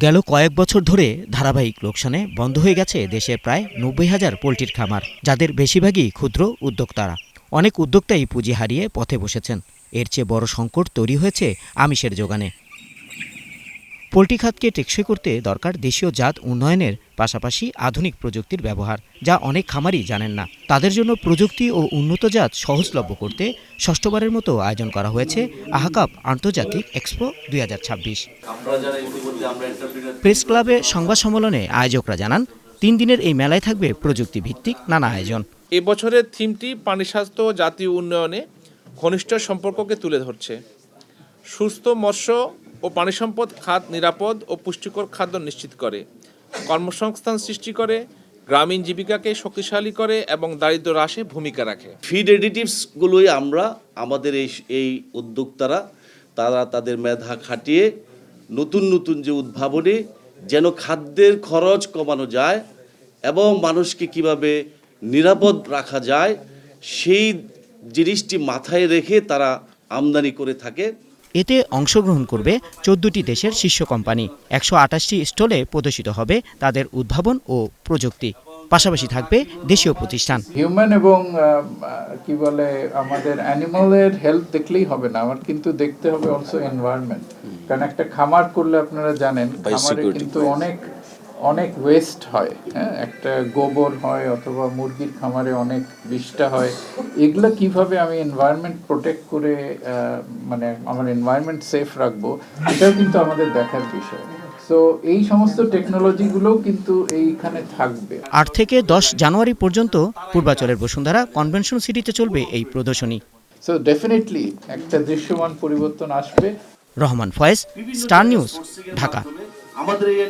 গেল কয়েক বছর ধরে ধারাবাহিক লোকসানে বন্ধ হয়ে গেছে দেশের প্রায় ৯০,০০০ পোলট্রির খামার, যাদের বেশিরভাগই ক্ষুদ্র উদ্যোক্তারা। অনেক উদ্যোক্তাই পুঁজি হারিয়ে পথে বসেছেন। এর চেয়ে বড় সংকট তৈরি হয়েছে আমিষের যোগানে। পোলট্রি খাতকে টেকসই করতে দরকার দেশীয় জাত উন্নয়নের পাশাপাশি আধুনিক প্রযুক্তির ব্যবহার, যা অনেক খামারই জানেন না। তাদের জন্য প্রযুক্তি ও উন্নত জাত সহজলভ্য করতে ষষ্ঠবারের মতো আয়োজন করা হয়েছে আহাকাপ আন্তর্জাতিক এক্সপো ২০২৬। প্রেস ক্লাবে সংবাদ সম্মেলনে আয়োজকরা জানান, ৩ দিনের এই মেলায় থাকবে প্রযুক্তি ভিত্তিক নানা আয়োজন। এবছরের থিমটি পানি স্বাস্থ্য ও জাতীয় উন্নয়নে ঘনিষ্ঠ সম্পর্ককে তুলে ধরছে। সুস্থ মৎস্য ও পানি সম্পদ খাত নিরাপদ ও পুষ্টিকর খাদ্য নিশ্চিত করে, কর্মসংস্থান সৃষ্টি করে, গ্রামীণ জীবিকাকে শক্তিশালী করে এবং দারিদ্র্য হ্রাসে ভূমিকা রাখে। ফিড এডিটিভসগুলোই আমরা আমাদের এই উদ্যোক্তারা তারা তাদের মেধা খাটিয়ে নতুন নতুন যে উদ্ভাবনী যেন খাদ্যের খরচ কমানো যায় এবং মানুষকে কিভাবে নিরাপদ রাখা যায় সেই জিনিসটি মাথায় রেখে তারা আমদানি করে থাকে। এতে অংশগ্রহণ করবে ১৪টি দেশের শীর্ষ কোম্পানি। ১২৮টি স্টলে প্রদর্শিত হবে তাদের উদ্ভাবন ও প্রযুক্তি। পাশাপাশি থাকবে দেশীয় প্রতিষ্ঠান। হিউম্যান এবং কি বলে আমাদের অ্যানিমালের হেলথ দেখলেই হবে না, আমার কিন্তু দেখতে হবে অলসো এনভায়রনমেন্ট। কারণ একটা খামার করলে আপনারা জানেন খামারে কিন্তু অনেক ওয়েস্ট হয়। হ্যাঁ, একটা গোবর হয় অথবা মুরগির খামারে অনেক বিষ্ঠা হয়। এগুলো কিভাবে আমি এনভায়রনমেন্ট প্রোটেক্ট করে মানে আমার এনভায়রনমেন্ট সেফ রাখবো, এটাও কিন্তু আমাদের দেখার বিষয়। সো এই সমস্ত টেকনোলজিগুলোও কিন্তু এইখানে থাকবে। ৮ থেকে ১০ জানুয়ারি পর্যন্ত পূর্বাচলের বসুন্ধরা কনভেনশন সিটিতে চলবে এই প্রদর্শনী। সো ডেফিনেটলি একটা দৃশ্যমান পরিবর্তন আসবে। Rahman Faiz, Star News, Dhaka. আমাদের এই